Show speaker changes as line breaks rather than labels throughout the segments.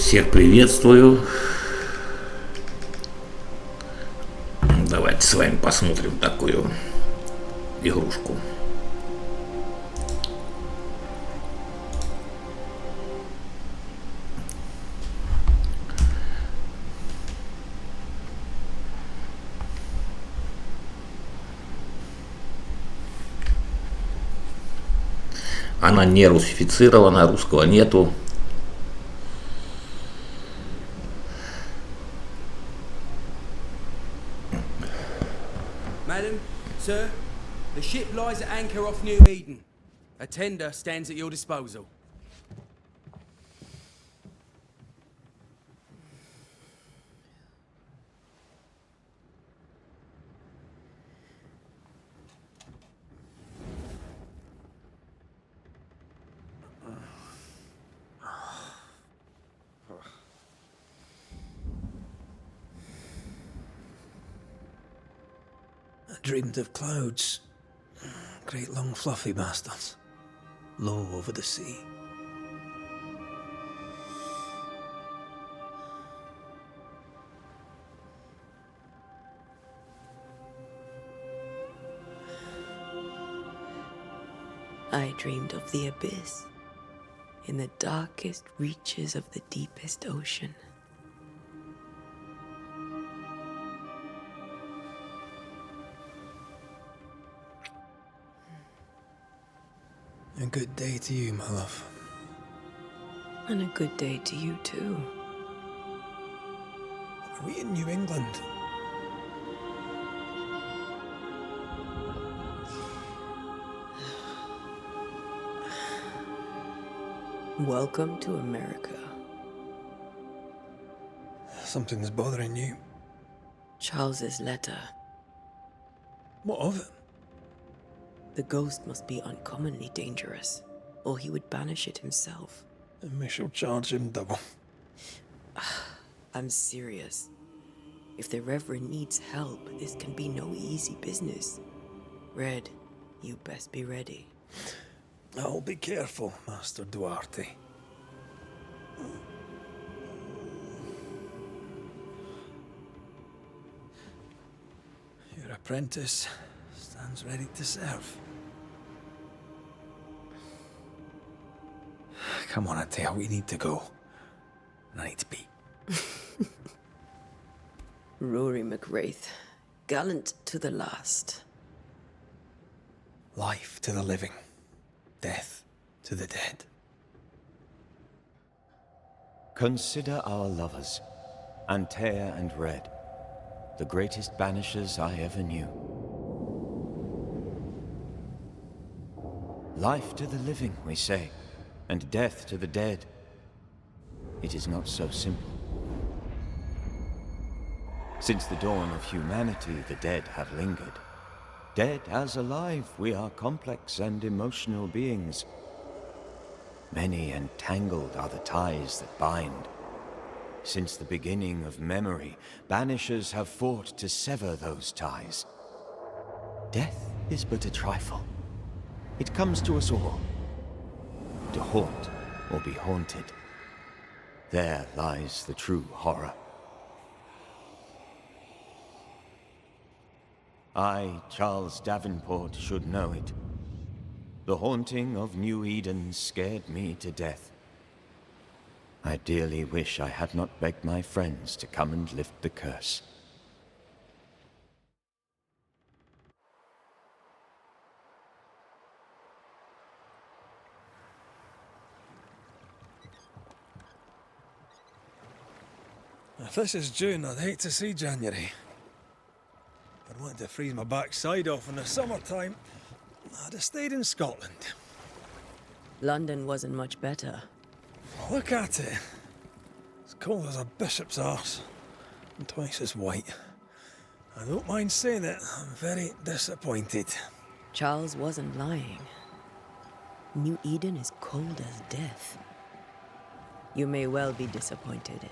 Всех приветствую. Давайте с вами посмотрим такую игрушку. Она не русифицирована, русского нету.
Madam, sir, the ship lies at anchor off New Eden. A tender stands at your disposal.
I dreamed of clouds, great long fluffy bastards, low over the sea.
I dreamed of the abyss, in the darkest reaches of the deepest ocean.
A good day to you, my love.
And a good day to you too.
Are we in New England?
Welcome to America.
Something's bothering you.
Charles's letter.
What of it?
The ghost must be uncommonly dangerous, or he would banish it himself.
And we shall charge him double.
I'm serious. If the Reverend needs help, this can be no easy business. Red, you best be ready.
I'll be careful, Master Duarte. Your apprentice stands ready to serve. Come on, Atea, we need to go. And I need to pee.
Rory McWraith, gallant to the last.
Life to the living, death to the dead.
Consider our lovers, Antea and Red, the greatest banishers I ever knew. Life to the living, we say, and death to the dead. It is not so simple. Since the dawn of humanity, the dead have lingered. Dead as alive, we are complex and emotional beings. Many and tangled are the ties that bind. Since the beginning of memory, banishers have fought to sever those ties. Death is but a trifle. It comes to us all. To haunt or be haunted. There lies the true horror. I, Charles Davenport, should know it. The haunting of New Eden scared me to death. I dearly wish I had not begged my friends to come and lift the curse.
If this is June, I'd hate to see January. I'd want to freeze my backside off in the summertime. I'd have stayed in Scotland.
London wasn't much better.
Look at it. As cold as a bishop's arse. And twice as white. I don't mind saying it, I'm very disappointed.
Charles wasn't lying. New Eden is cold as death. You may well be disappointed.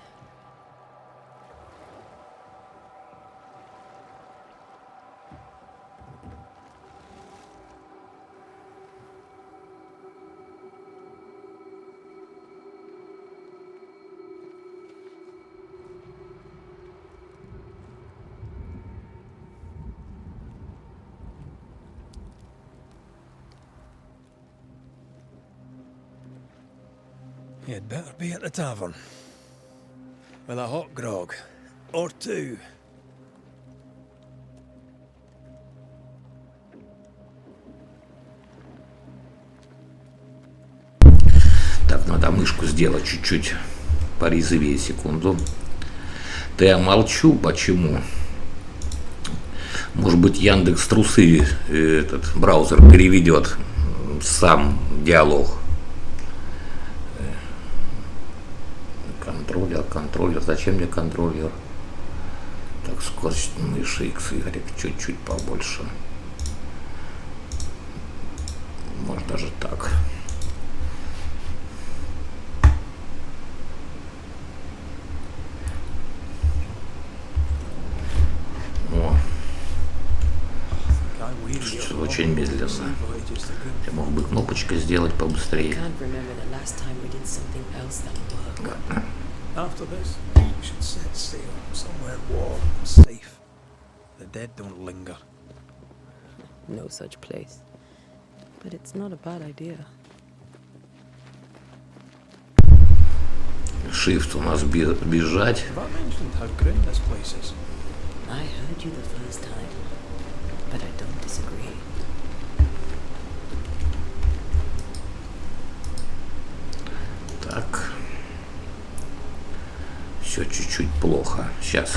You'd better be at the tavern. With a hot grog. Or two.
Так, надо мышку сделать чуть-чуть порезвее, секунду. Да я молчу, почему? Может быть, Яндекс трусы, этот браузер переведет сам диалог. Контроллер. Зачем мне контроллер? Так, скорость мыши X, Y чуть-чуть побольше. Может даже так. О. Что очень медленно. Я мог бы кнопочкой сделать побыстрее.
After this, we should set sail somewhere warm and safe. The dead don't linger.
No such place. But it's not a bad idea.
Shift у нас бежать.
Have I mentioned how grim this place is?
I heard you the first time, but I don't disagree.
Так. Все чуть-чуть плохо. Сейчас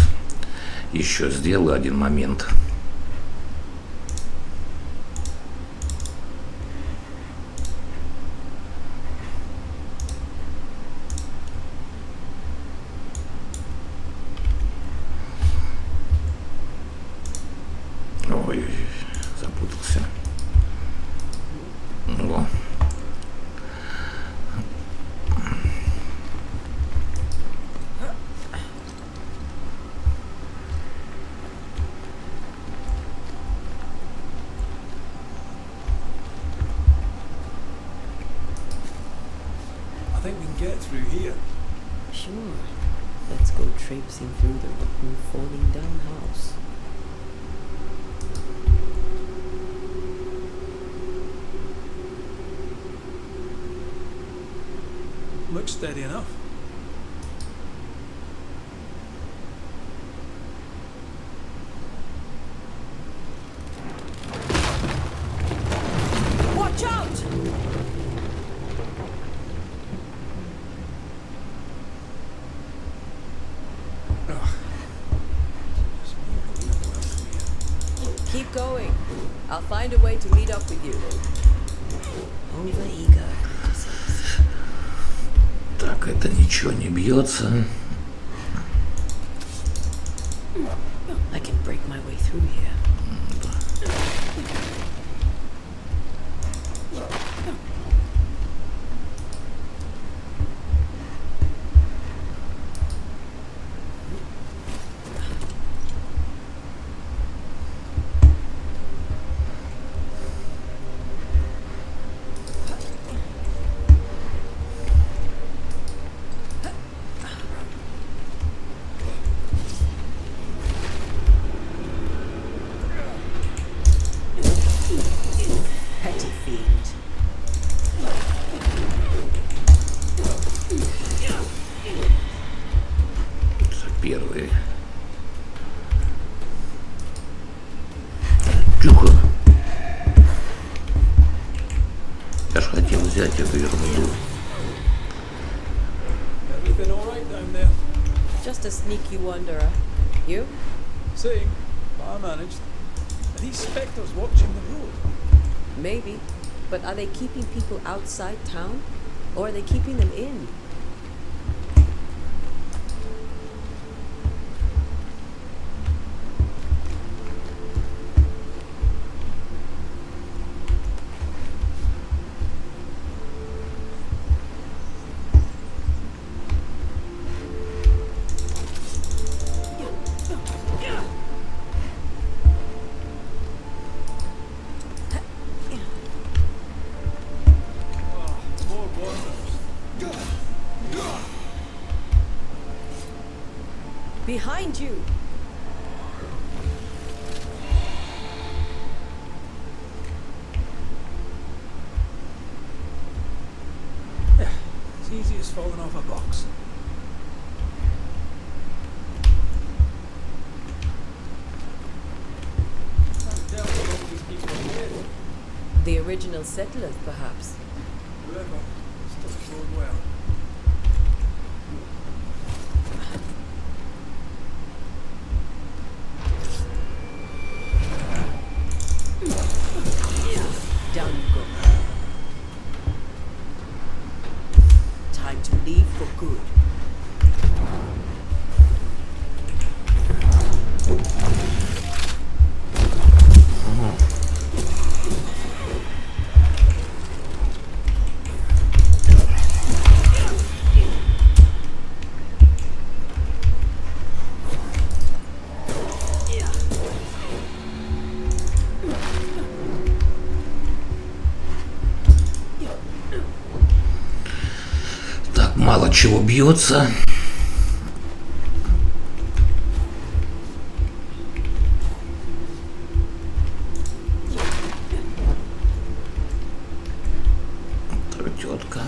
еще сделаю один момент. Ой, запутался. О.
I think we can get through here.
Sure. Let's go traipsing through the rotten, falling down house.
Looks steady enough.
Watch out! Keep going. I'll find a way to meet up with you. Over-eager criticisms.
Так, это ничего не бьется.
I can break my way through here. Petty fiend.
Это первый. Тихо. Я ж хотел взять эту ерунду.
Everything all right down there?
Just a sneaky wanderer. You?
Same, but I managed. Are these spectres watching the road?
Maybe. But are they keeping people outside town? Or are they keeping them in?
More wanderers.
Behind you!
easy as falling off a box. Can't tell how long these people are here.
The original settlers, perhaps.
Whoever, this doesn't bode well.
Down you go. Time to leave for good.
Так, мало чего бьется. Так, тетка.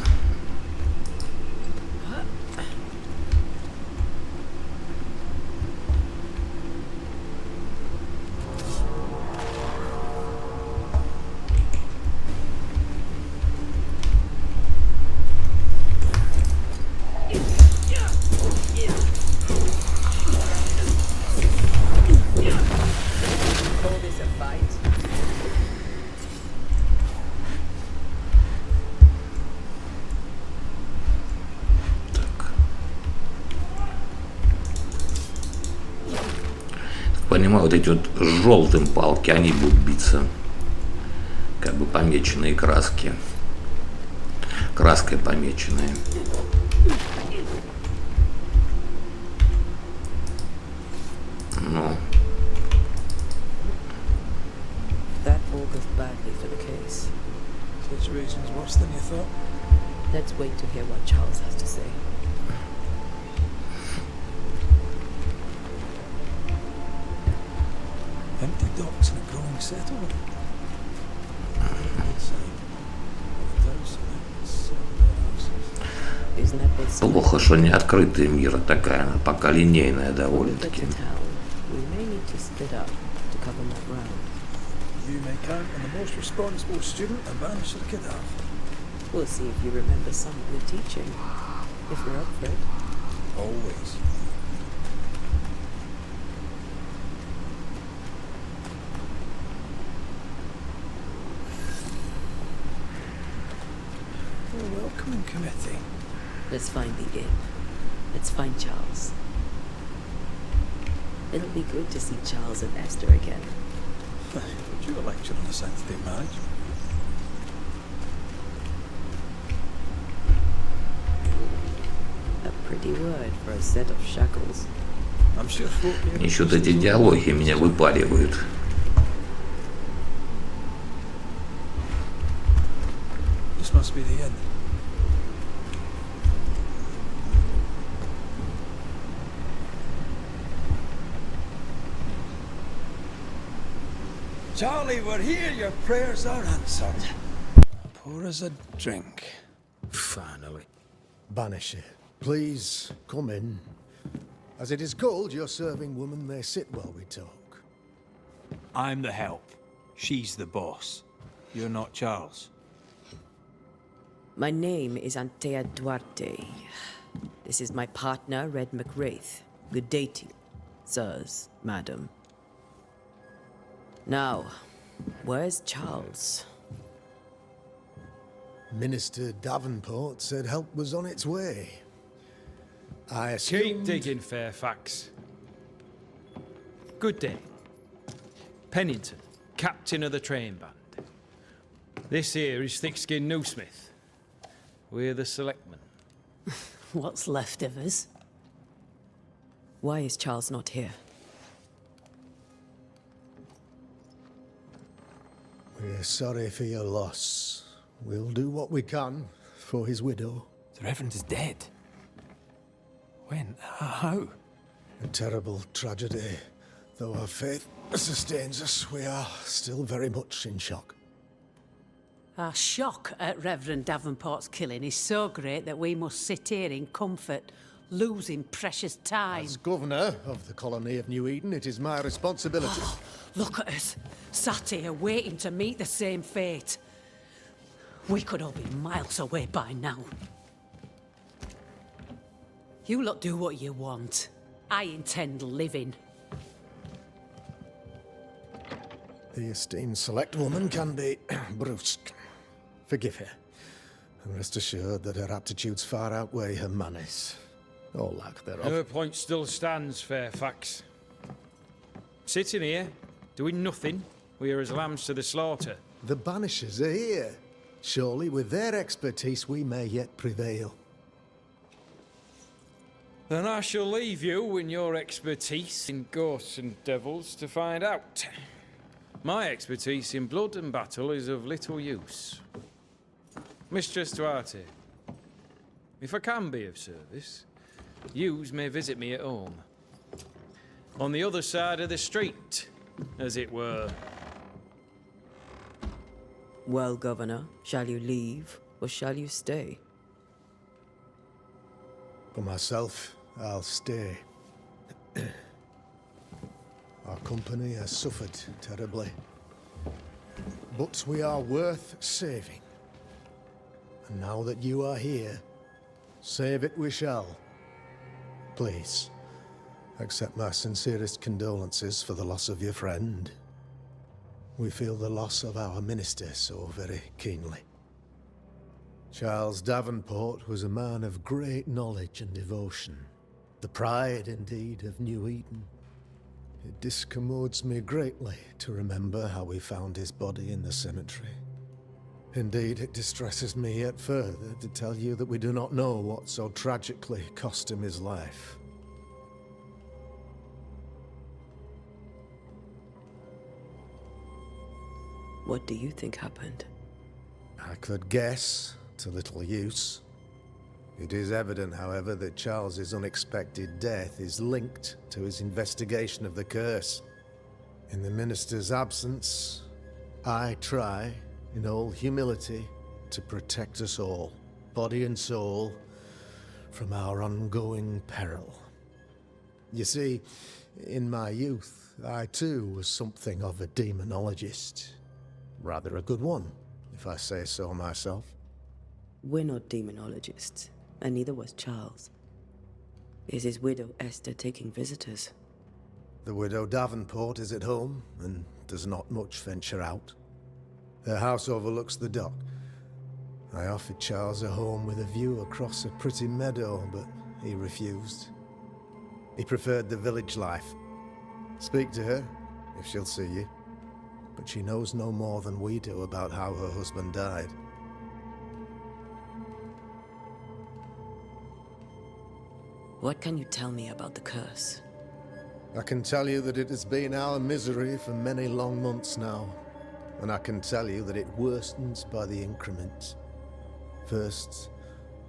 Call this a fight?
Так. Понимаю, вот эти вот желтым палки, они будут биться. Как бы помеченные краски. Краской помеченные. Ну,
That augurs badly for the case.
Situation's worse than you thought.
Let's wait to hear what Charles has to say.
Empty docks and a growing settlement. Good sign. Without warehouses.
Isn't that what some
плохо, что не открытый мир, а такая она пока линейная
When we get
довольно-таки.
to town, we may need to split up to cover more ground.
You may count on the most responsible student a Banisher could have.
We'll see if you remember some of the teaching, if we're up for it.
Always. A welcoming committee.
Let's find the inn. Let's find Charles. It'll be good to see Charles and Esther again.
Would you a lecture on the sanctity of marriage?
A pretty word for a set of shackles.
I'm sure folk here-
Еще вот эти диалоги меня выпаривают.
This must be the inn. Charlie, we're here. Your prayers are answered. Pour us a drink.
Finally.
Banisher, please come in. As it is called, your serving woman may sit while we talk.
I'm the help. She's the boss. You're not Charles.
My name is Antea Duarte. This is my partner, Red McWraith. Good day to you, sirs, madam. Now, where's Charles?
Minister Davenport said help was on its way. I
Keep
assumed...
digging, Fairfax. Good day. Pennington, captain of the train band. This here is Thick-Skinned Newsmith. We're the selectmen.
What's left of us? Why is Charles not here?
We're sorry for your loss. We'll do what we can for his widow.
The Reverend is dead. When? How?
A terrible tragedy. Though our faith sustains us, we are still very much in shock.
Our shock at Reverend Davenport's killing is so great that we must sit here in comfort, losing precious time.
As governor of the colony of New Eden, it is my responsibility.
Look at us, sat here waiting to meet the same fate. We could all be miles away by now. You lot do what you want. I intend living.
The esteemed select woman can be brusque. Forgive her. And rest assured that her aptitudes far outweigh her manners. Or lack thereof.
Her point still stands, Fairfax. Sitting here, doing nothing, we are as lambs to the slaughter.
The Banishers are here. Surely with their expertise we may yet prevail.
Then I shall leave you and your expertise in ghosts and devils to find out. My expertise in blood and battle is of little use. Mistress Duarte, if I can be of service, yous may visit me at home. On the other side of the street, as it were.
Well, Governor, shall you leave or shall you stay?
For myself, I'll stay. Our company has suffered terribly. But we are worth saving. And now that you are here, save it we shall. Please, accept my sincerest condolences for the loss of your friend. We feel the loss of our minister so very keenly. Charles Davenport was a man of great knowledge and devotion. The pride, indeed, of New Eden. It discommodes me greatly to remember how we found his body in the cemetery. Indeed, it distresses me yet further to tell you that we do not know what so tragically cost him his life.
What do you think happened?
I could guess, to little use. It is evident, however, that Charles's unexpected death is linked to his investigation of the curse. In the minister's absence, I try, in all humility, to protect us all, body and soul, from our ongoing peril. You see, in my youth, I too was something of a demonologist. Rather a good one, if I say so myself.
We're not demonologists, and neither was Charles. Is his widow Esther taking visitors?
The widow Davenport is at home, and does not much venture out. Her house overlooks the dock. I offered Charles a home with a view across a pretty meadow, but he refused. He preferred the village life. Speak to her, if she'll see you. But she knows no more than we do about how her husband died.
What can you tell me about the curse?
I can tell you that it has been our misery for many long months now. And I can tell you that it worsens by the increment. First,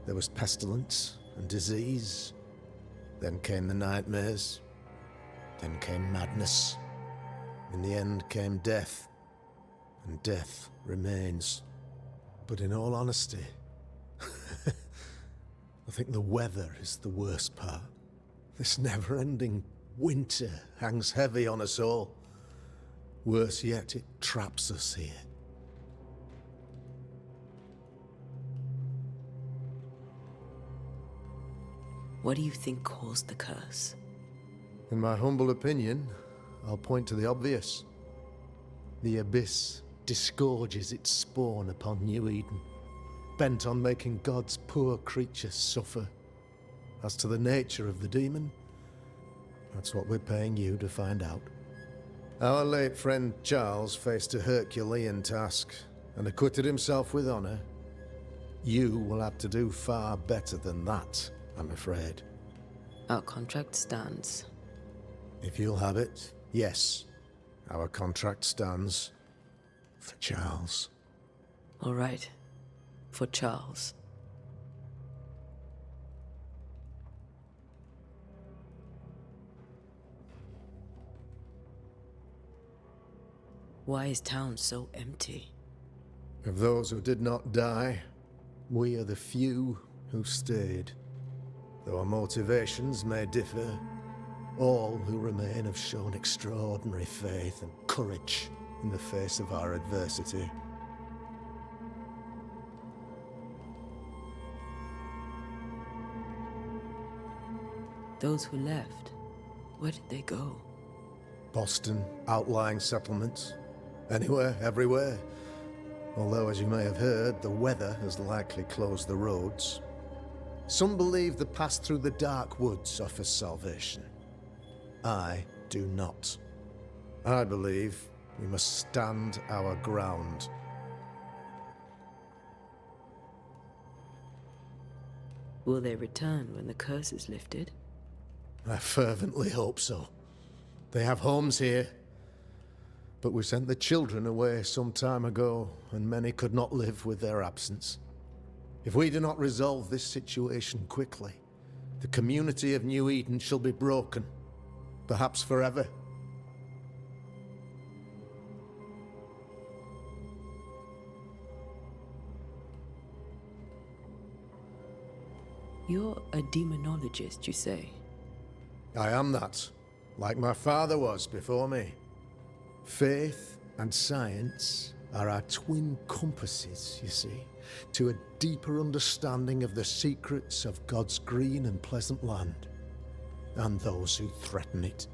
there was pestilence and disease. Then came the nightmares. Then came madness. In the end came death. And death remains. But in all honesty, I think the weather is the worst part. This never-ending winter hangs heavy on us all. Worse yet, it traps us here.
What do you think caused the curse?
In my humble opinion, I'll point to the obvious. The abyss disgorges its spawn upon New Eden, bent on making God's poor creatures suffer. As to the nature of the demon, that's what we're paying you to find out. Our late friend Charles faced a Herculean task and acquitted himself with honor. You will have to do far better than that, I'm afraid.
Our contract stands.
If you'll have it, yes. Our contract stands for Charles.
All right. For Charles. Why is town so empty?
Of those who did not die, we are the few who stayed. Though our motivations may differ, all who remain have shown extraordinary faith and courage in the face of our adversity.
Those who left, where did they go?
Boston, outlying settlements. Anywhere, everywhere. Although, as you may have heard, the weather has likely closed the roads. Some believe the path through the dark woods offers salvation. I do not. I believe we must stand our ground.
Will they return when the curse is lifted?
I fervently hope so. They have homes here. But we sent the children away some time ago, and many could not live with their absence. If we do not resolve this situation quickly, the community of New Eden shall be broken, perhaps forever.
You're a demonologist, you say?
I am that, like my father was before me. Faith and science are our twin compasses, you see, to a deeper understanding of the secrets of God's green and pleasant land, and those who threaten it.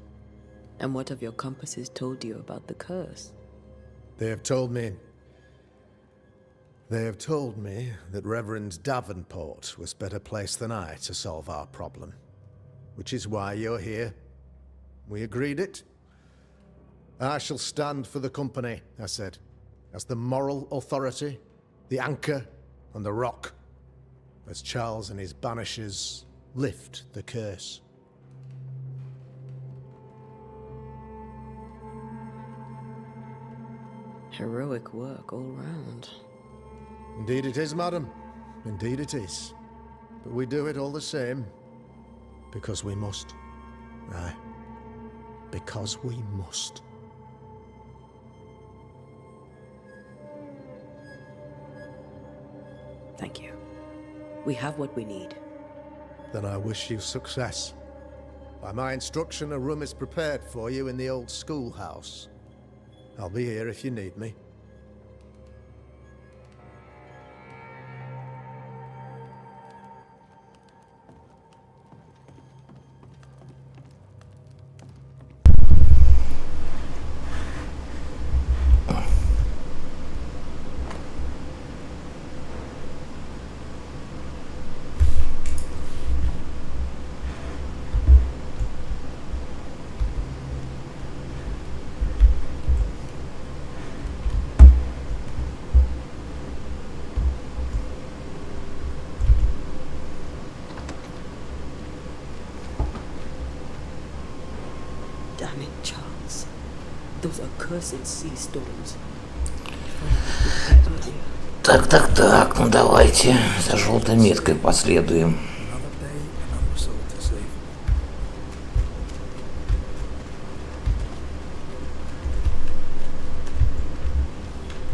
And what have your compasses told you about the curse?
They have told me that Reverend Davenport was better placed than I to solve our problem. Which is why you're here. We agreed it. I shall stand for the company, I said, as the moral authority, the anchor, and the rock, as Charles and his Banishers lift the curse.
Heroic work all round.
Indeed it is, madam. Indeed it is. But we do it all the same. Because we must. Aye. Because we must.
Thank you. We have what we need.
Then I wish you success. By my instruction, a room is prepared for you in the old schoolhouse. I'll be here if you need me.
Damn it, Charles. Those accursed sea storms.
Так, ну давайте за желтой меткой последуем.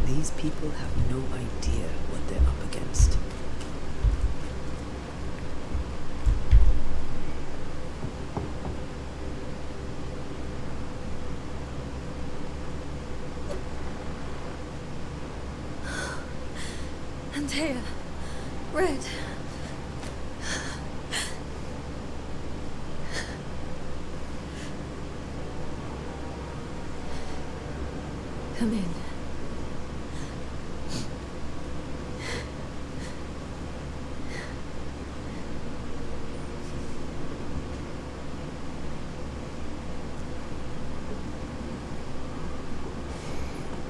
These people have no idea what they're up against.
Antea, Red. Come in.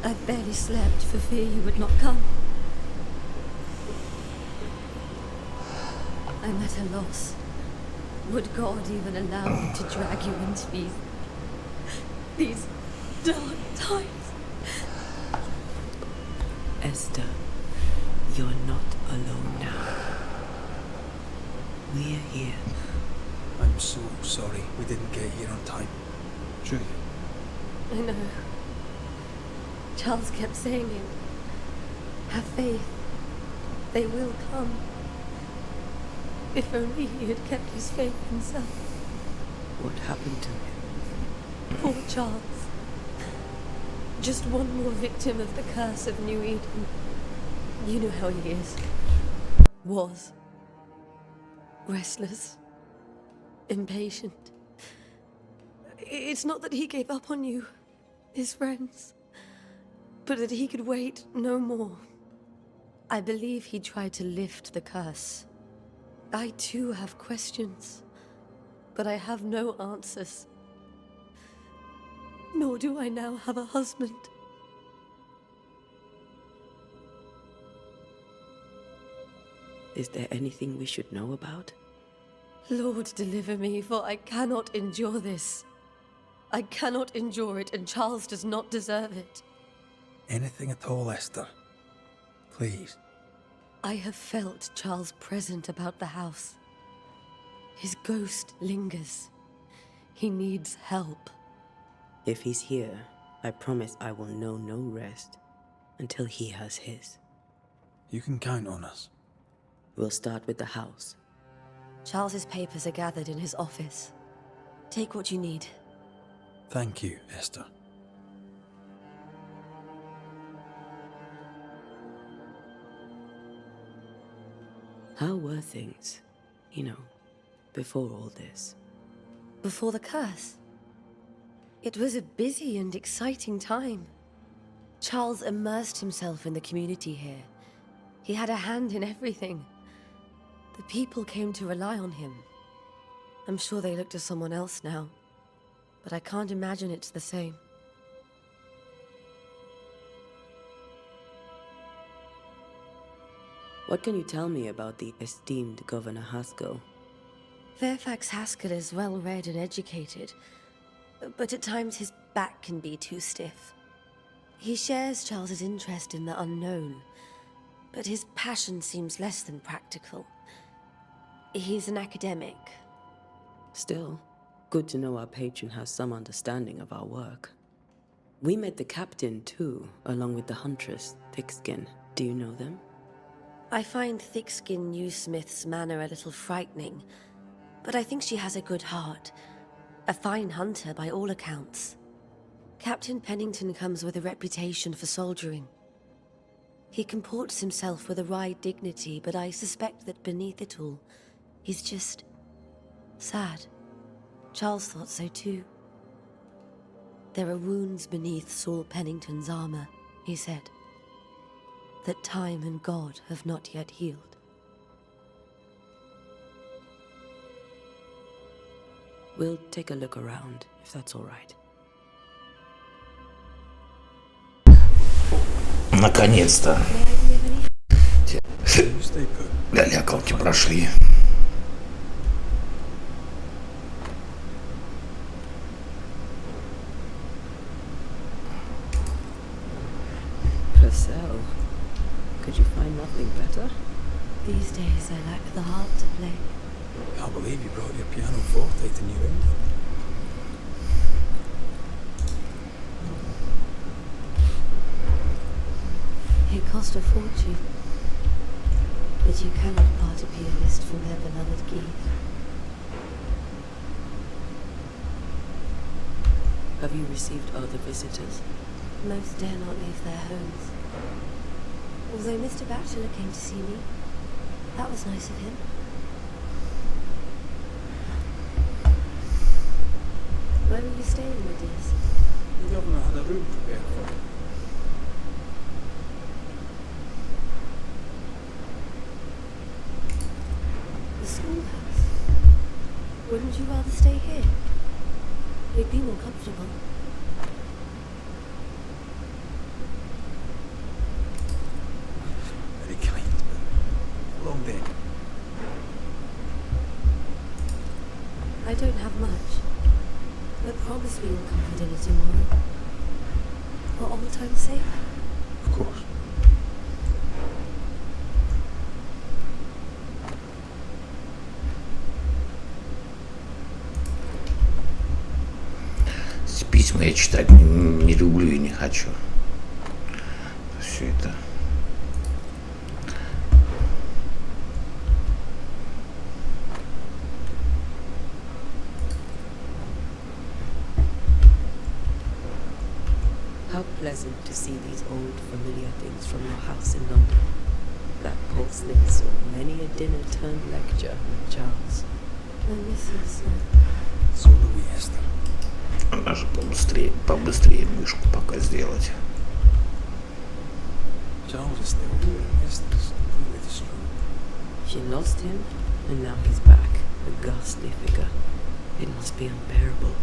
I barely slept for fear you would not come. I'm at a loss. Would God even allow me to drag you into these dark times?
Esther, you're not alone now. We're here.
I'm so sorry we didn't get here on time. True.
I know. Charles kept saying it. Have faith. They will come. If only he had kept his faith himself.
What happened to him?
Poor Charles. Just one more victim of the curse of New Eden. You know how he is. Was. Restless. Impatient. It's not that he gave up on you, his friends, but that he could wait no more. I believe he tried to lift the curse. I too have questions, but I have no answers. Nor do I now have a husband.
Is there anything we should know about?
Lord, deliver me, for I cannot endure this. I cannot endure it, and Charles does not deserve it.
Anything at all, Esther. Please.
I have felt Charles present about the house. His ghost lingers. He needs help.
If he's here, I promise I will know no rest until he has his.
You can count on us.
We'll start with the house.
Charles's papers are gathered in his office. Take what you need.
Thank you, Esther.
How were things, before all this?
Before the curse? It was a busy and exciting time. Charles immersed himself in the community here. He had a hand in everything. The people came to rely on him. I'm sure they look to someone else now, but I can't imagine it's the same.
What can you tell me about the esteemed Governor Haskell?
Fairfax Haskell is well-read and educated, but at times his back can be too stiff. He shares Charles's interest in the unknown, but his passion seems less than practical. He's an academic.
Still, good to know our patron has some understanding of our work. We met the captain, too, along with the huntress, Thickskin. Do you know them?
I find Thickskin Newsmith's manner a little frightening, but I think she has a good heart. A fine hunter by all accounts. Captain Pennington comes with a reputation for soldiering. He comports himself with a wry dignity, but I suspect that beneath it all, he's just sad. Charles thought so too. There are wounds beneath Saul Pennington's armor, he said, that time and God have not yet healed.
We'll take a look around, if that's all right.
Наконец-то.
Stay put.
Лялякалки прошли.
Purcell, could you find nothing better?
These days I lack the heart to play.
Can't believe you brought your pianoforte to New England.
It cost a fortune, but you cannot part a pianist from their beloved keys.
Have you received other visitors?
Most dare not leave their homes. Although Mr. Bachelor came to see me, that was nice of him. Where are you staying, my dears?
The governor had a room prepared for you.
The schoolhouse. Wouldn't you rather stay here? It'd be more comfortable.
Very kind, but long day.
I don't have much, but promise me you'll come for dinner tomorrow. For old time's sake.
Of course.
Письма я читать не люблю и не хочу. Все это
pleasant to see these old familiar things from your house in London. That porcelain saw many a dinner turned lecture, Charles.
I miss you, sir.
So do we, Esther.
Надо же побыстрее мышку пока сделать.
Charles is still here. Esther's completely distraught.
She lost him, and now he's back, a ghastly figure. It must be unbearable.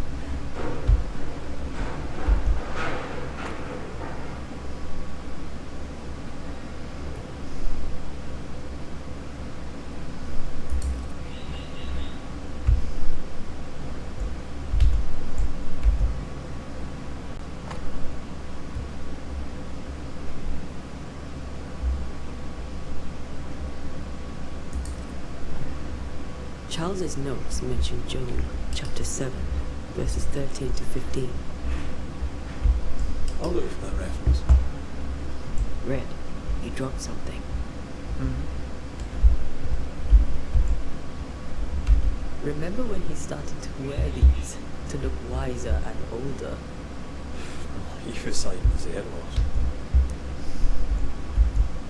Charles's notes mention Job, chapter 7, verses 13 to 15.
I'll look for that reference.
Red, he dropped something. Remember when he started to wear these to look wiser and older?
Even sight his hair loss.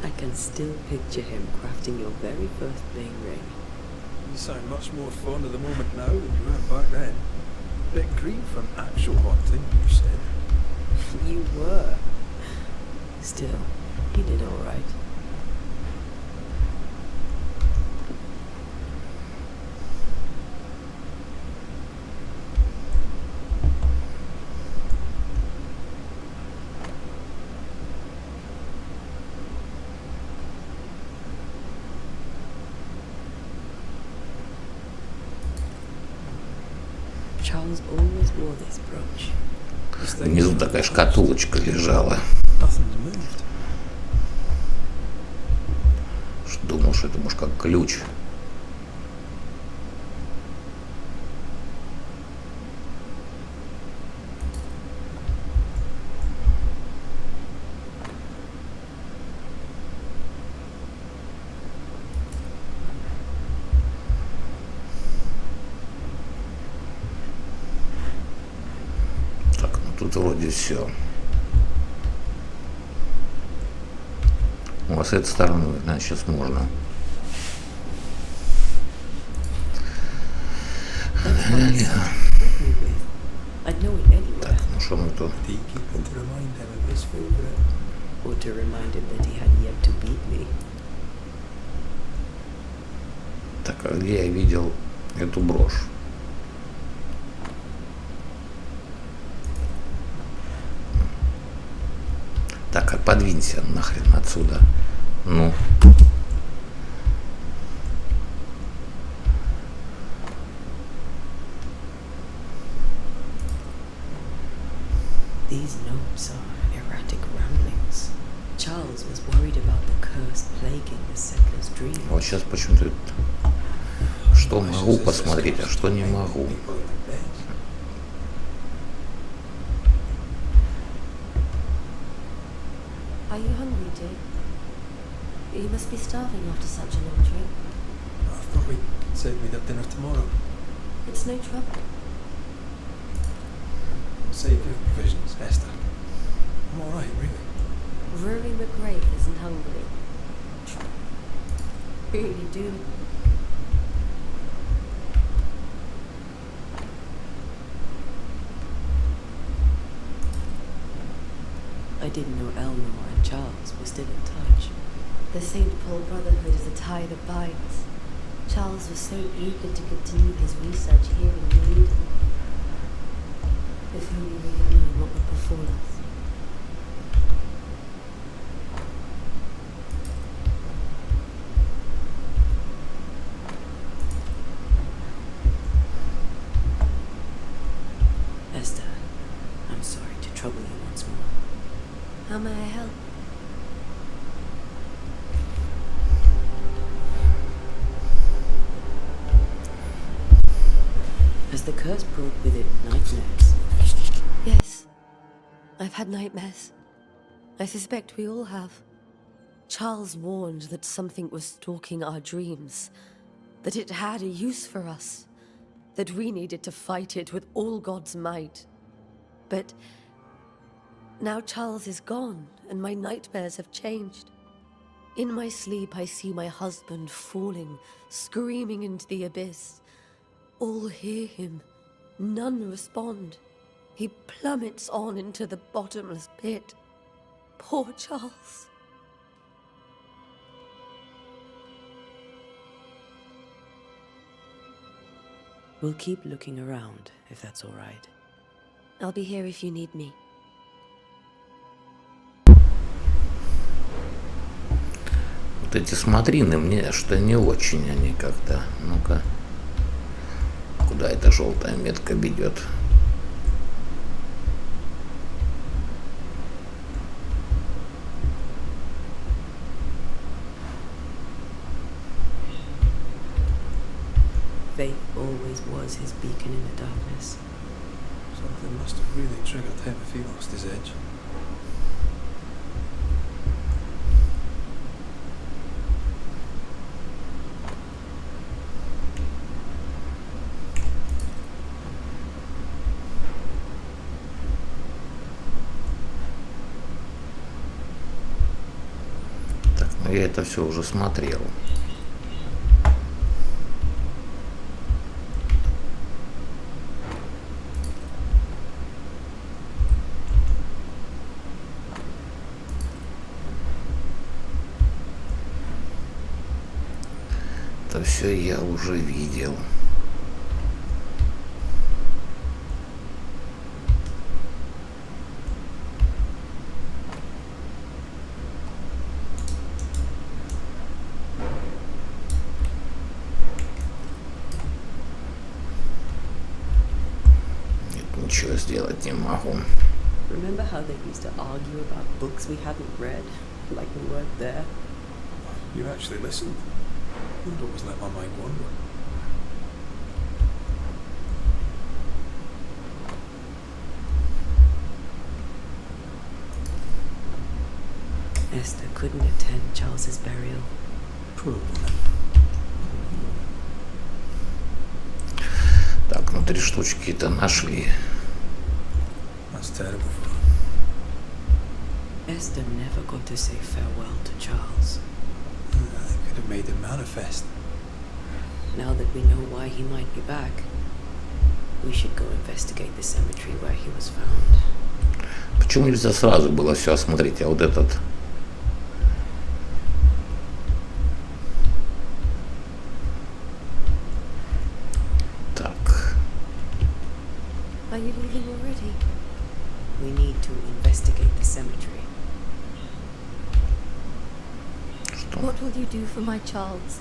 I can still picture him crafting your very first bling ring.
You sound much more fond of the moment now than you were back then. Bit green for an actual hunting, you said.
You were. Still, he did all right. Charles always wore this brooch.
Внизу такая шкатулочка лежала.
Nothing's moved.
Думал, что это может как ключ. Так, ну тут вроде все. У вас с этой стороны, наверное, сейчас можно.
I'd know it anywhere.
Так, ну что мы тут?
Beekeeping to remind him of his favourite.
Or to remind him that he had yet to beat me.
Так, а где я видел эту брошь? Так, а подвинься нахрен отсюда. Ну.
These notes are erratic ramblings. Charles was worried about the curse plaguing the settler's dreams.
Вот сейчас почему-то что могу посмотреть, а что не могу.
Are you hungry, dear? You must be starving after such a long trip.
I thought we said we'd have dinner tomorrow.
It's no trouble.
Save your provisions, Esther. I'm alright, really.
Rory McGrath isn't hungry. Really do.
I didn't know Eleanor and Charles were still in touch.
The St. Paul Brotherhood is a tie that binds. Charles was so eager to continue his research here in New Eden. If only we had known what would befall us.
Esther, I'm sorry to trouble you once more.
How may I help?
Has the curse brought with it nightmares?
Yes. I've had nightmares. I suspect we all have. Charles warned that something was stalking our dreams. That it had a use for us. That we needed to fight it with all God's might. But Now Charles is gone, and my nightmares have changed. In my sleep, I see my husband falling, screaming into the abyss. All hear him. None respond. He plummets on into the bottomless pit. Poor Charles.
We'll keep looking around, if that's all right.
I'll be here if you need me.
Вот эти смотрины мне что не очень они как-то. Ну-ка. Куда эта желтая метка ведет?
Faith always was his beacon in the darkness.
Something must have really triggered him if he lost his edge.
Так, ну я это все уже смотрел. Это все я уже видел. Нет, ничего сделать не могу.
Remember how they used to argue about books we hadn't read? Like we weren't there?
You actually listened? I'd always let my mind wander.
Esther couldn't attend Charles's burial.
Poor woman.
Так, ну 3 штучки-то нашли.
That's terrible for her.
Esther never got to say farewell to Charles.
I could have made him manifest.
Now that we know why he might be back, we should go investigate the cemetery where he was found.
Почему нельзя сразу было все осмотреть, а вот этот... Так.
Are you leaving already?
We need to investigate the cemetery.
Что?
What will you do for my Charles?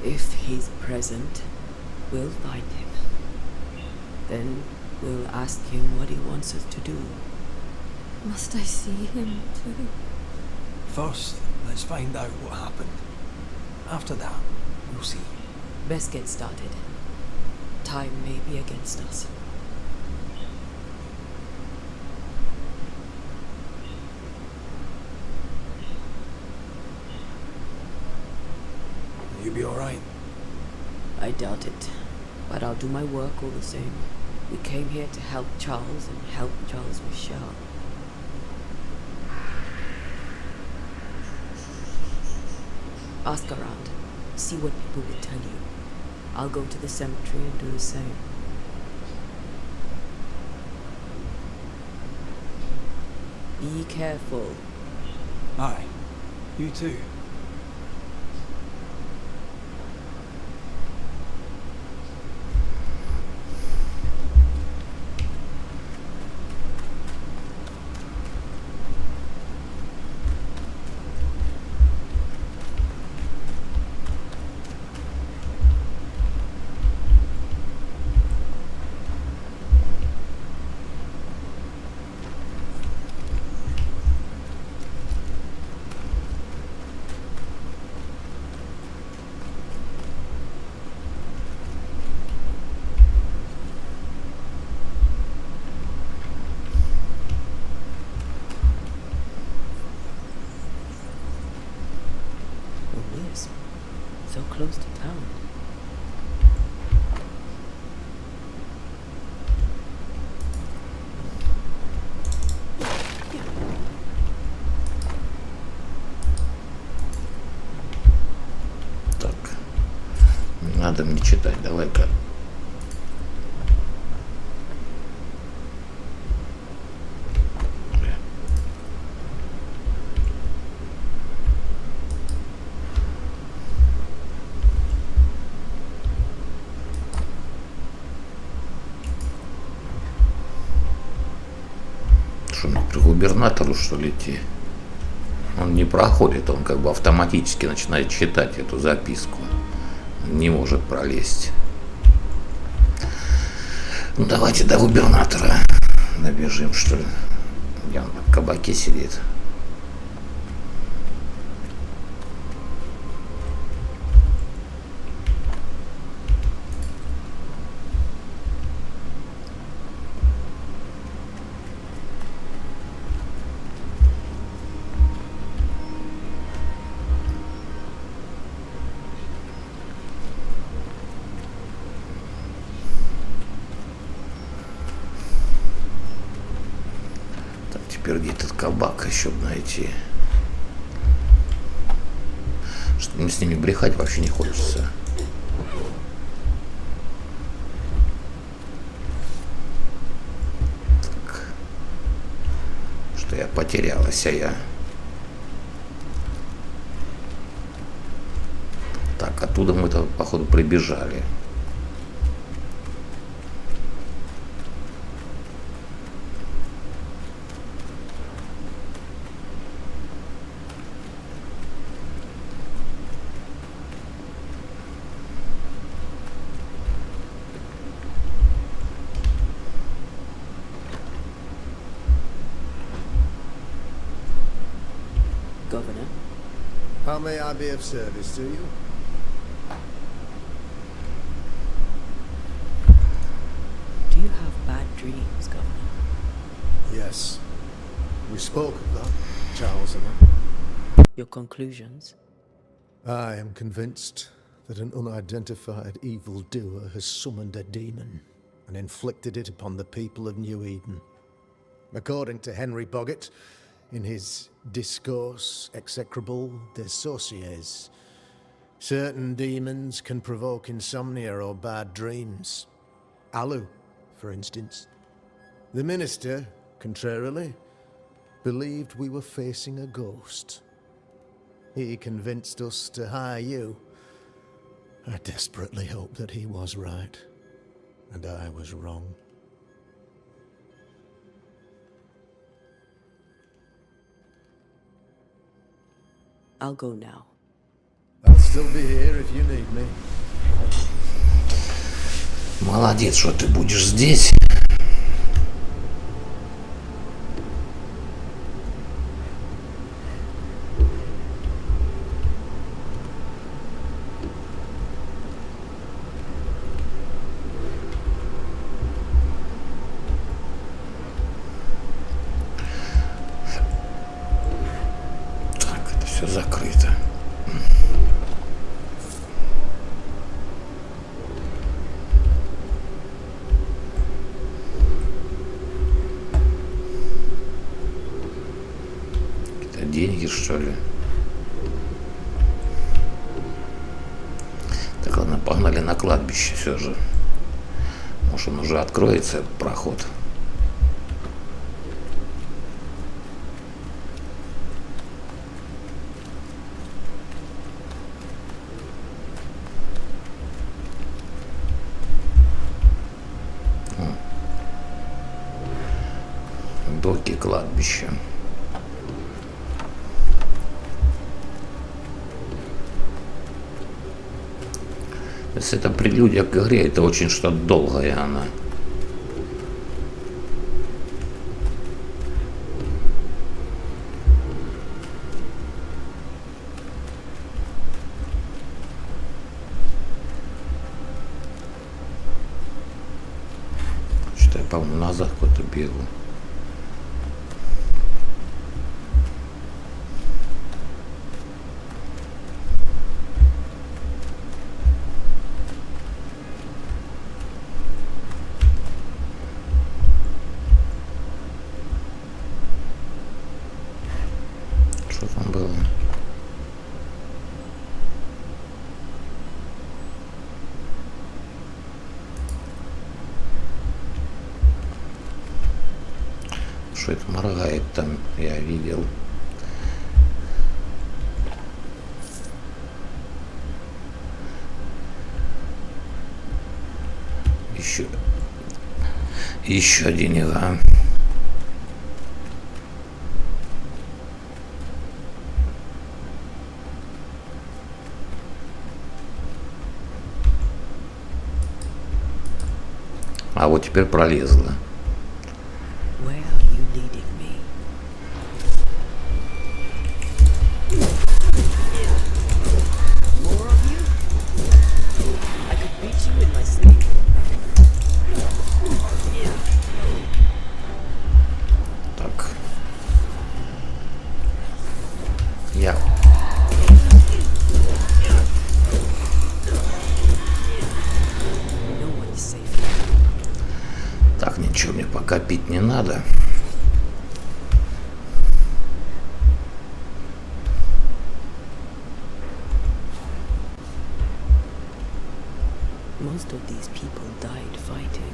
If he's present, we'll find him. Then we'll ask him what he wants us to do.
Must I see him too?
First, let's find out what happened. After that, we'll see.
Best get started. Time may be against us.
Will you be alright?
I doubt it, but I'll do my work all the same. We came here to help Charles and help Charles Michelle. Ask around. See what people will tell you. I'll go to the cemetery and do the same. Be careful.
Aye. You too.
So close to town.
надо мне читать. Давай-ка. Что, при губернатору, что ли, идти? Он не проходит, он как бы автоматически начинает читать эту записку. Не может пролезть. Ну, давайте до губернатора добежим, что ли. Где он в кабаке сидит? Теперь где этот кабак еще найти? Что мне с ними брехать вообще не хочется. Так. Что я потерялась, а я. Так, оттуда мы-то, походу, прибежали.
Governor?
How may I be of service to you?
Do you have bad dreams, Governor?
Yes. We spoke of that, Charles and I.
Your conclusions?
I am convinced that an unidentified evildoer has summoned a demon and inflicted it upon the people of New Eden. According to Henry Boggett, in his Discourse Execrable des Sorciers, certain demons can provoke insomnia or bad dreams. Alu, for instance. The minister, contrarily, believed we were facing a ghost. He convinced us to hire you. I desperately hope that he was right, and I was wrong.
I'll go now.
I'll still be here if you need me.
Молодец, что ты будешь здесь. Все закрыто. Какие-то деньги, что ли? Так, ладно, погнали на кладбище все же. Может, он уже откроется, этот проход. Доки кладбища. Если это прелюдия к игре, это очень что-то долгая она. Что-то я, по-моему, назад куда-то бегу. Что там было? там я видел. Еще деньга. А вот теперь пролезла.
Where are you leading me? More of you? I could beat you in my sleep.
Так. Я.
No one's safe here.
Так, ничего мне пока пить не надо.
Most of these people died fighting.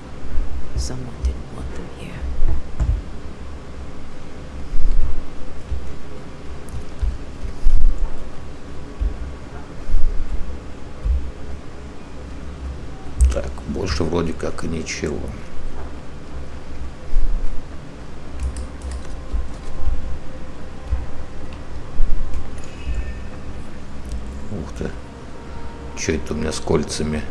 Someone didn't want them here.
Так, больше вроде как и ничего. Ух ты. Что это у меня с кольцами?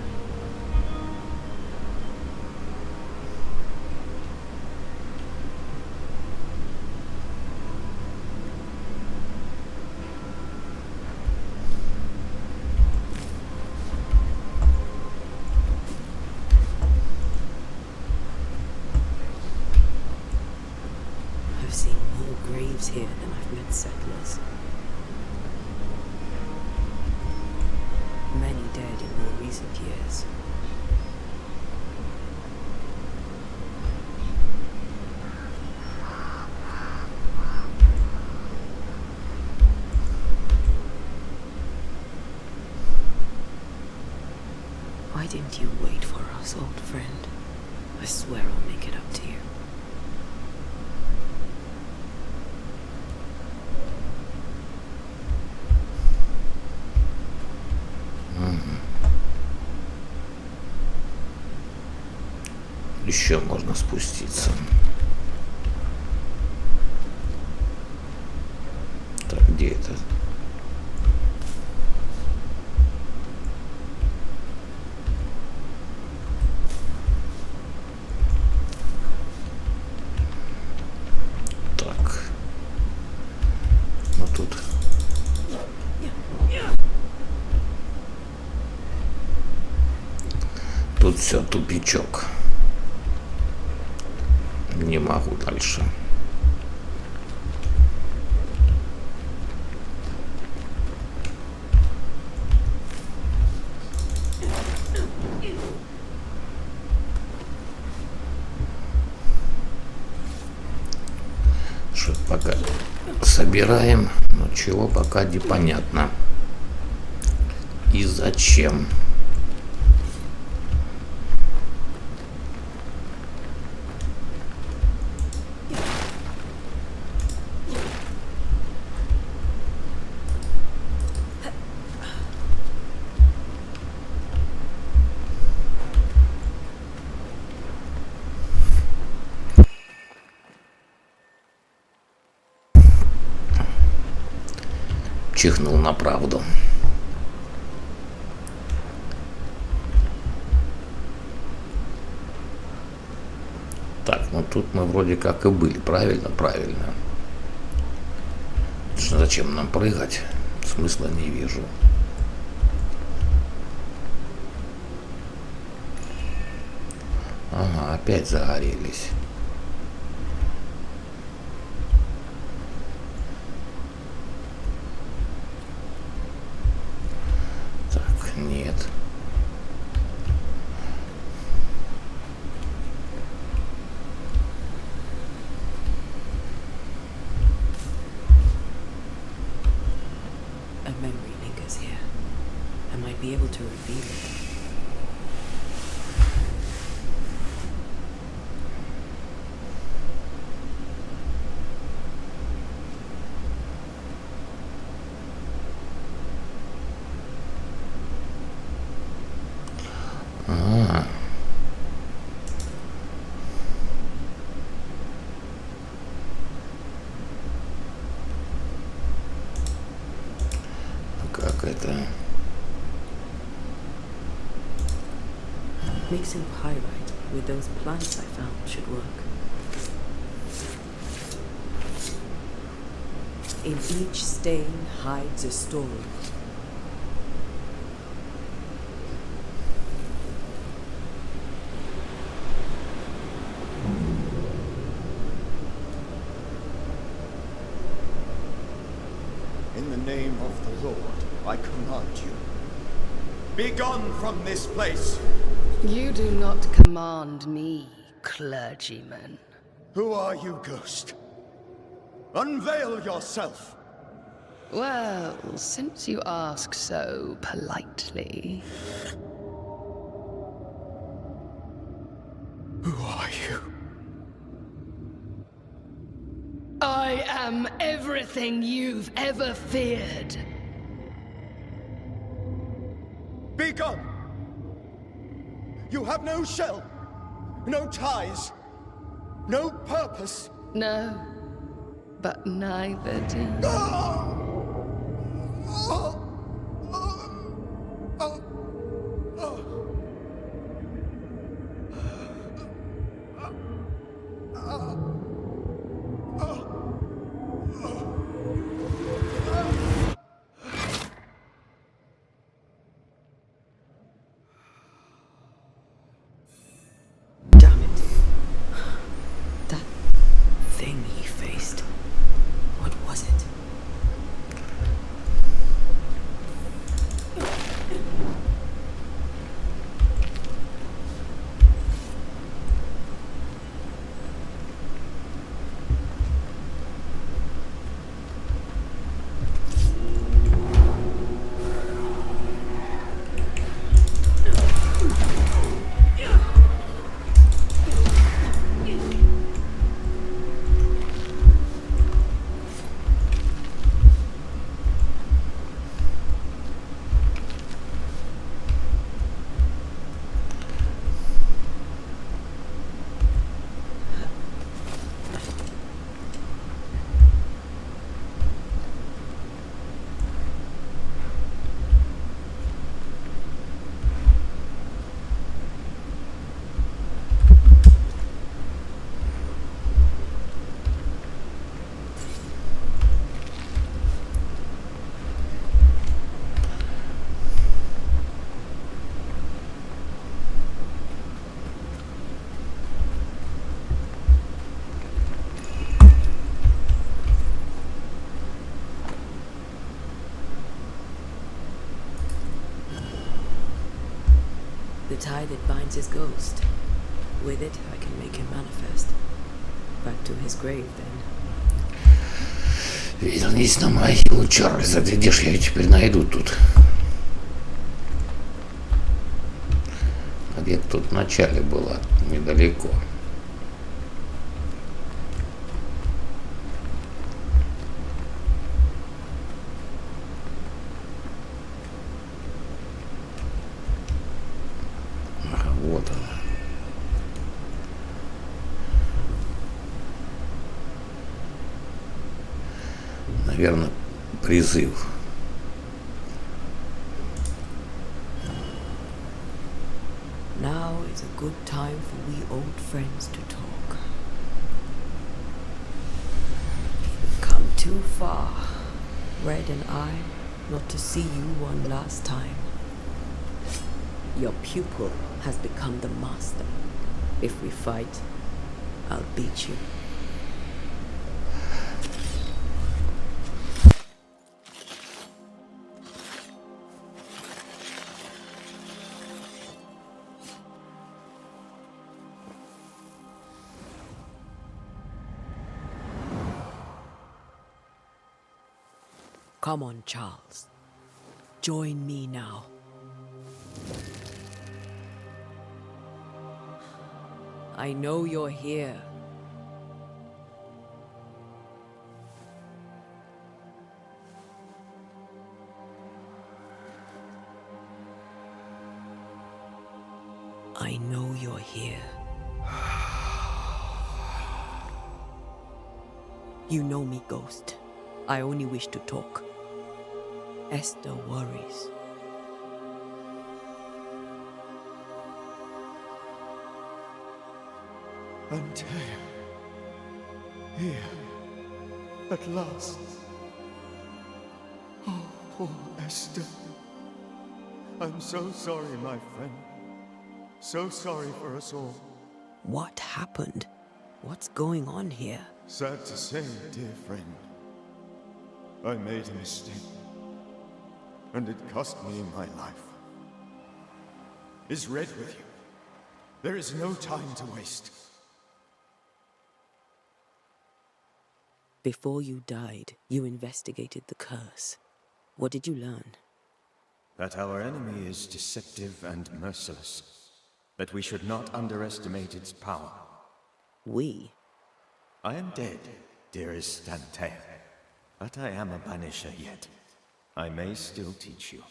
I've seen more graves here than I've met settlers. Many dead in more recent years. Why didn't you wait for us, old friend? I swear I'll make it up to you.
Еще можно спуститься. Так, где это? Так. Ну тут. Тут все, тупичок. Не могу дальше. Что пока собираем, но чего пока непонятно. И зачем? Чихнул на правду. Так, ну тут мы вроде как и были. Правильно, правильно. Зачем нам прыгать? Смысла не вижу. Ага, опять загорелись. Нет.
A memory lingers here. I might be able to reveal it. Mixing pyrite with those plants I found should work. In each stain hides a story.
In the name of the Lord, I command you. Be gone from this place!
You do not command me, clergyman.
Who are you, ghost? Unveil yourself!
Well, since you ask so politely...
Who are you?
I am everything you've ever feared.
Be gone! You have no shell, no ties, no purpose.
No, but neither do you.
Damn it. That thing he faced. What was it? The tie that binds his ghost. With it, I can make him manifest. Back to his grave, then.
Вернись на могилу, Чарльз, а ты где ж я ее теперь найду тут? Где-то тут в начале была, недалеко. Вот она. Наверное, призыв.
Now is a good time for we old friends to talk. We've come too far, Red and I, not to see you one last time. Your pupil has become the master. If we fight, I'll beat you. Come on, Charles. Join me now. I know you're here. I know you're here. You know me, Ghost. I only wish to talk. Esther worries.
Antea. Here. At last. Oh, poor Esther. I'm so sorry, my friend. So sorry for us all.
What happened? What's going on here?
Sad to say, dear friend. I made a mistake. And it cost me my life. Is Red with you? There is no time to waste.
Before you died, you investigated the curse. What did you learn?
That our enemy is deceptive and merciless. That we should not underestimate its power.
We?
I am dead, dearest Antea. But I am a Banisher yet. I may still teach you.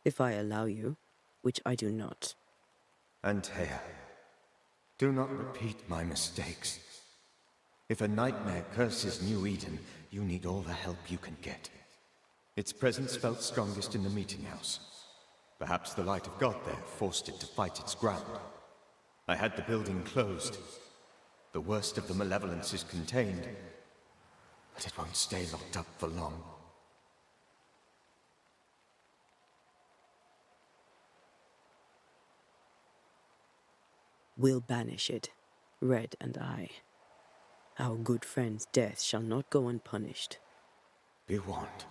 If I allow you, which I do not.
Antea, do not repeat my mistakes. If a nightmare curses New Eden, you need all the help you can get. Its presence felt strongest in the meeting house. Perhaps the light of God there forced it to fight its ground. I had the building closed. The worst of the malevolence is contained, but it won't stay locked up for long.
We'll banish it, Red and I. Our good friend's death shall not go unpunished.
Be warned.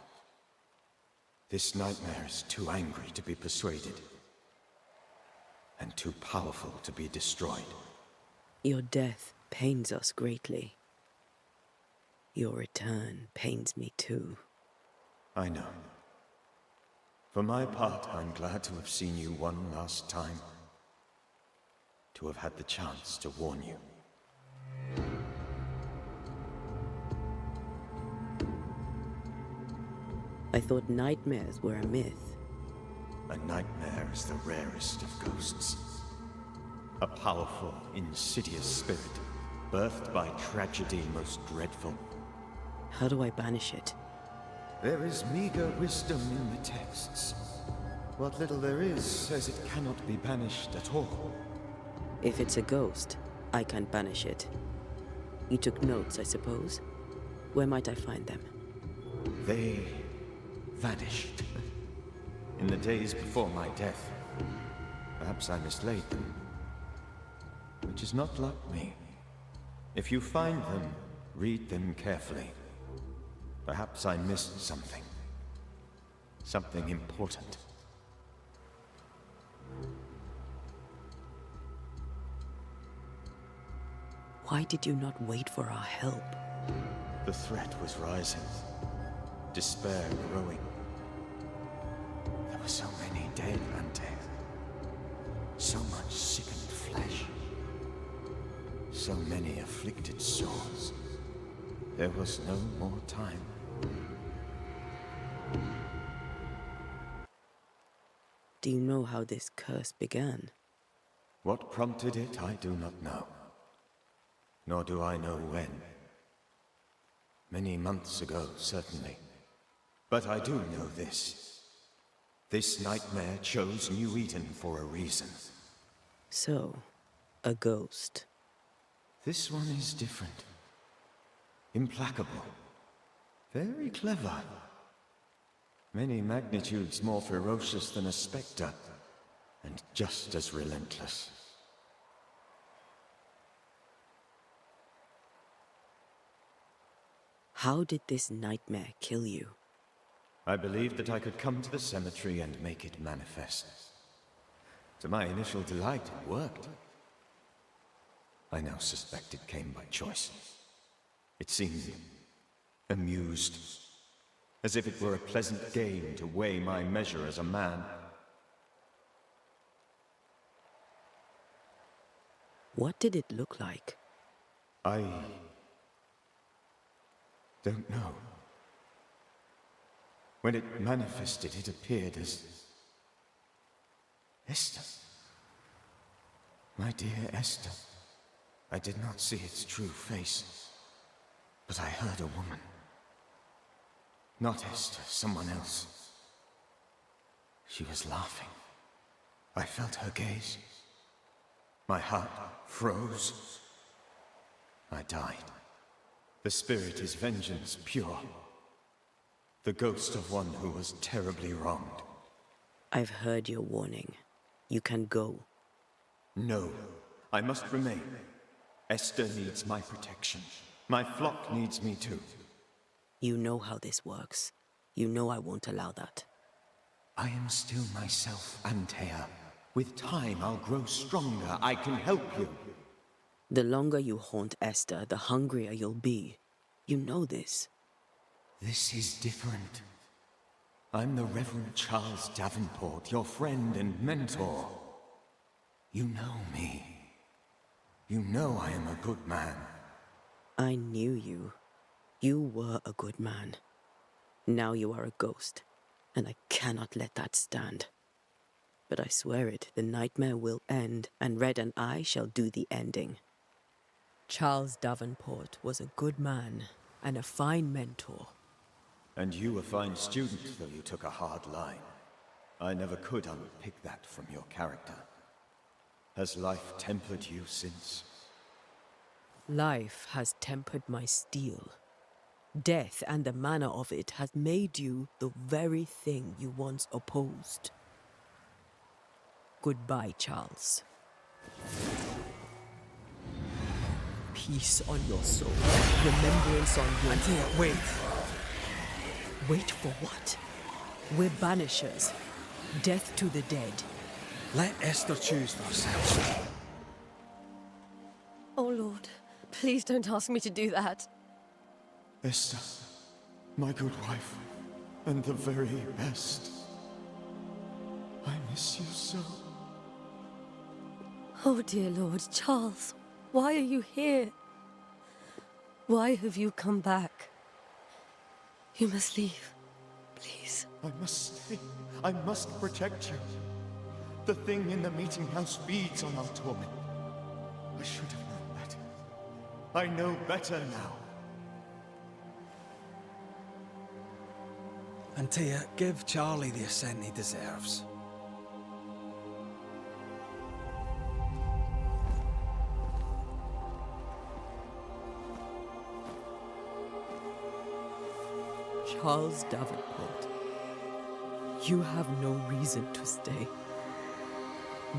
This nightmare is too angry to be persuaded, and too powerful to be destroyed.
Your death pains us greatly. Your return pains me too.
I know. For my part, I'm glad to have seen you one last time. To have had the chance to warn you.
I thought nightmares were a myth.
A nightmare is the rarest of ghosts. A powerful, insidious spirit, birthed by tragedy most dreadful.
How do I banish it?
There is meager wisdom in the texts. What little there is says it cannot be banished at all.
If it's a ghost, I can't banish it. You took notes, I suppose? Where might I find them?
They vanished. In the days before my death. Perhaps I mislaid them. Which is not like me. If you find them, read them carefully. Perhaps I missed something. Something important.
Why did you not wait for our help?
The threat was rising. Despair growing. There were so many dead and dead. So much sickened flesh. So many afflicted souls. There was no more time.
Do you know how this curse began?
What prompted it, I do not know. Nor do I know when. Many months ago, certainly. But I do know this. This nightmare chose New Eden for a reason.
So, a ghost.
This one is different. Implacable. Very clever. Many magnitudes more ferocious than a spectre, and just as relentless.
How did this nightmare kill you?
I believed that I could come to the cemetery and make it manifest. To my initial delight, it worked. I now suspect it came by choice. It seemed amused, as if it were a pleasant game to weigh my measure as a man.
What did it look like?
I don't know. When it manifested, it appeared as Esther. My dear Esther. I did not see its true face, but I heard a woman. Not Esther, someone else. She was laughing. I felt her gaze. My heart froze. I died. The spirit is vengeance pure. The ghost of one who was terribly wronged.
I've heard your warning. You can go.
No, I must remain. Esther needs my protection. My flock needs me too.
You know how this works. You know I won't allow that.
I am still myself, Antea. With time, I'll grow stronger. I can help you.
The longer you haunt Esther, the hungrier you'll be. You know this.
This is different. I'm the Reverend Charles Davenport, your friend and mentor. You know me. You know I am a good man.
I knew you. You were a good man. Now you are a ghost, and I cannot let that stand. But I swear it, the nightmare will end, and Red and I shall do the ending. Charles Davenport was a good man and a fine mentor.
And you a fine student, though you took a hard line. I never could unpick that from your character. Has life tempered you since?
Life has tempered my steel. Death and the manner of it has made you the very thing you once opposed. Goodbye, Charles. Peace on your soul. Remembrance on your...
Antea, wait.
Wait for what? We're banishers. Death to the dead.
Let Esther choose for herself.
Oh, Lord, please don't ask me to do that.
Esther, my good wife, and the very best. I miss you so.
Oh, dear Lord, Charles, why are you here? Why have you come back? You must leave, please.
I must stay. I must protect you. The thing in the meeting house feeds on our torment. I should have known better. I know better now.
Antea, give Charlie the ascent he deserves.
Charles Davenport, you have no reason to stay.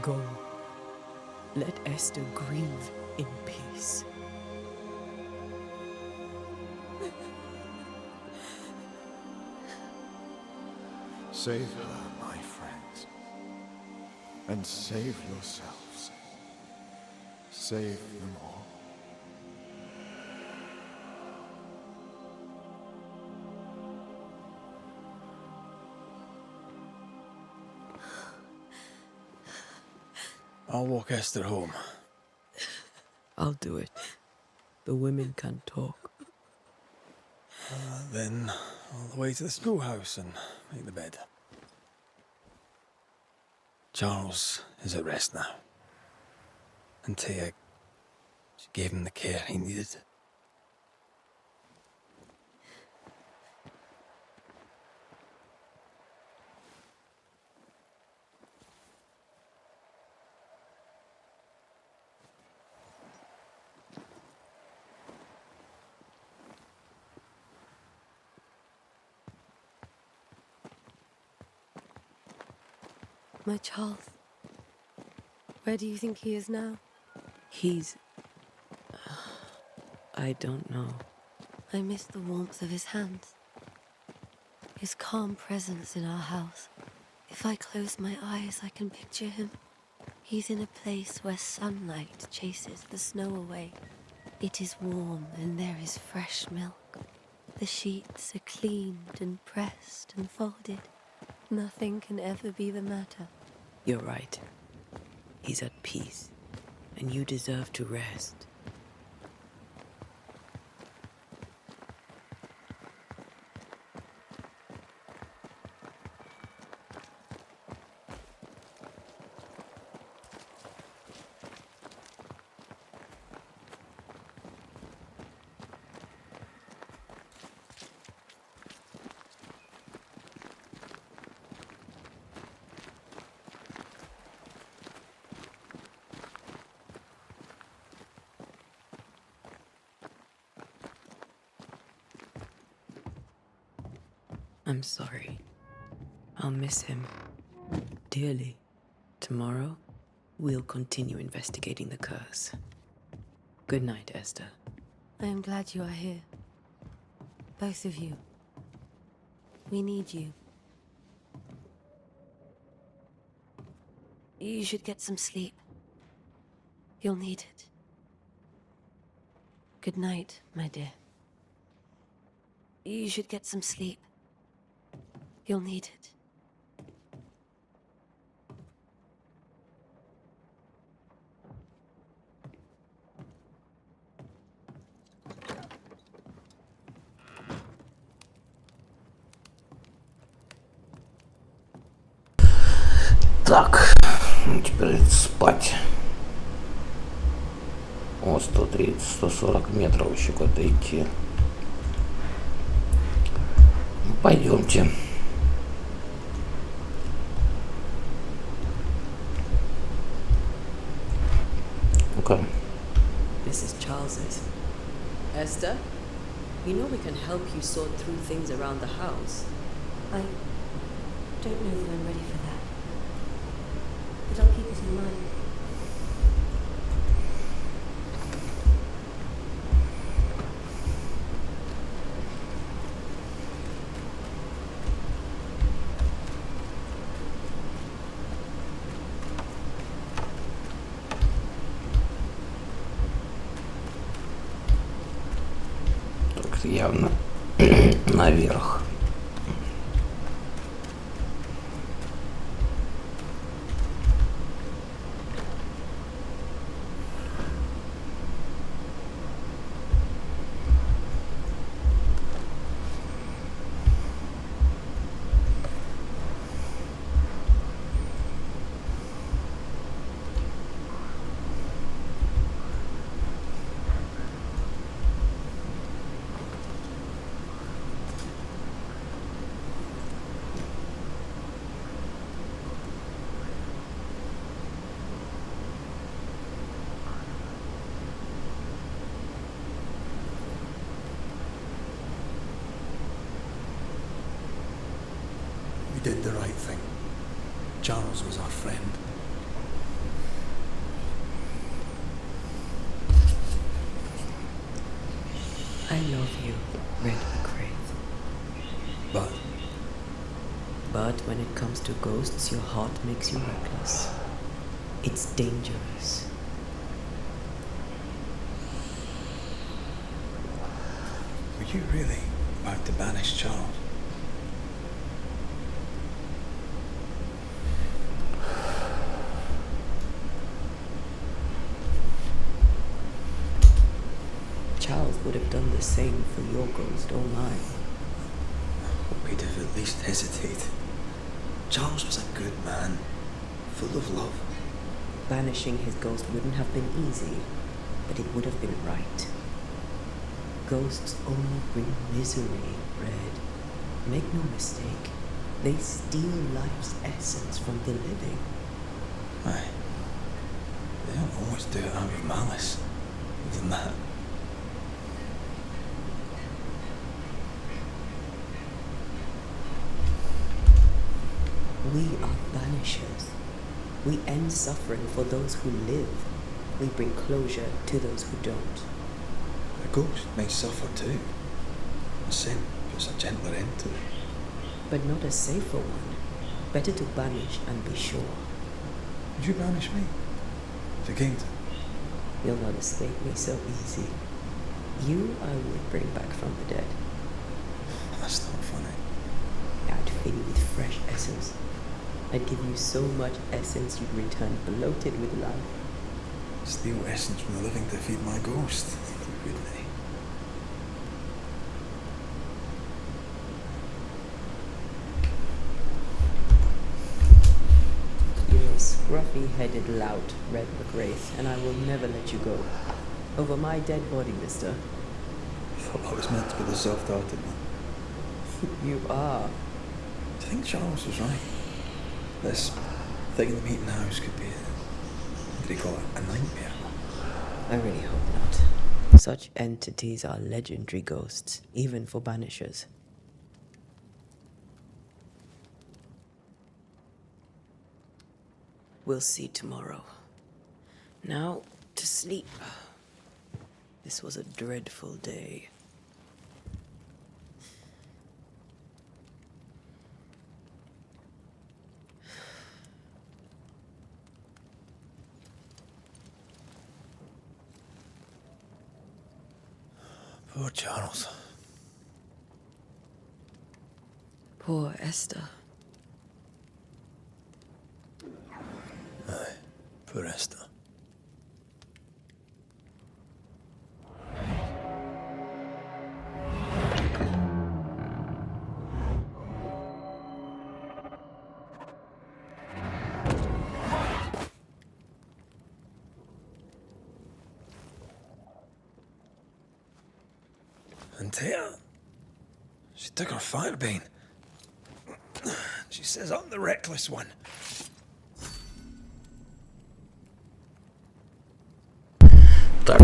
Go. Let Esther grieve in peace.
Save her, my friends. And save yourselves. Save them all.
I'll walk Esther home.
I'll do it. The women can talk.
Then all the way to the schoolhouse and make the bed. Charles is at rest now. Antea, she gave him the care he needed.
My Charles. Where do you think he is now?
He's... I don't know.
I miss the warmth of his hands. His calm presence in our house. If I close my eyes, I can picture him. He's in a place where sunlight chases the snow away. It is warm and there is fresh milk. The sheets are cleaned and pressed and folded. Nothing can ever be the matter.
You're right. He's at peace, and you deserve to rest. I'm sorry. I'll miss him dearly. Tomorrow, we'll continue investigating the curse. Good night, Esther.
I am glad you are here. Both of you. We need you. You should get some sleep. You'll need it. Good night, my dear. You should get some sleep. You'll need it.
Так, теперь спать. О, 130-140 метров еще куда-то идти. Ну, пойдемте. Ну-ка.
This is Charles's. Esther, you know we can help you sort through things around the house.
I don't know that I'm ready for that. But I'll keep it in mind.
Так, явно наверх.
We did the right thing. Charles was our friend.
I love you, Red McCraith. But when it comes to ghosts, your heart makes you reckless. It's dangerous.
Were you really about to banish Charles?
Charles would have done the same for your ghost or mine.
We'd have at least hesitated. Charles was a good man, full of love.
Banishing his ghost wouldn't have been easy, but it would have been right. Ghosts only bring misery, Red. Make no mistake, they steal life's essence from the living.
Aye. They don't always do it out of malice. Than that.
We are banishers. We end suffering for those who live. We bring closure to those who don't.
A ghost may suffer too. A sin puts a gentler end to it.
But not a safer one. Better to banish and be sure.
Would you banish me? If you came to?
You'll not escape me so easy. You I would bring back from the dead.
That's not funny.
I'd fill you with fresh essence. I'd give you so much essence you'd return bloated with life.
Steal essence from the living to feed my ghost. Wouldn't they?
You're a scruffy-headed lout, Red McWraith, and I will never let you go. Over my dead body, mister.
I thought I was meant to be the soft-hearted one.
You are.
Do you think Charles was right? This thing in the meeting house could be what do you call it? A nightmare?
I really hope not. Such entities are legendary ghosts, even for banishers. We'll see tomorrow. Now, to sleep. This was a dreadful day.
Poor Charles.
Poor Esther.
Aye, poor Esther. And Tia, she took her fire bean. She says I'm the reckless one.
Так,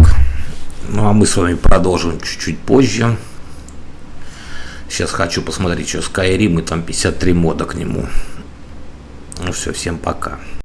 ну а мы с вами продолжим чуть-чуть позже. Сейчас хочу посмотреть, что Skyrim, и там 53 мода к нему. Ну все, всем пока.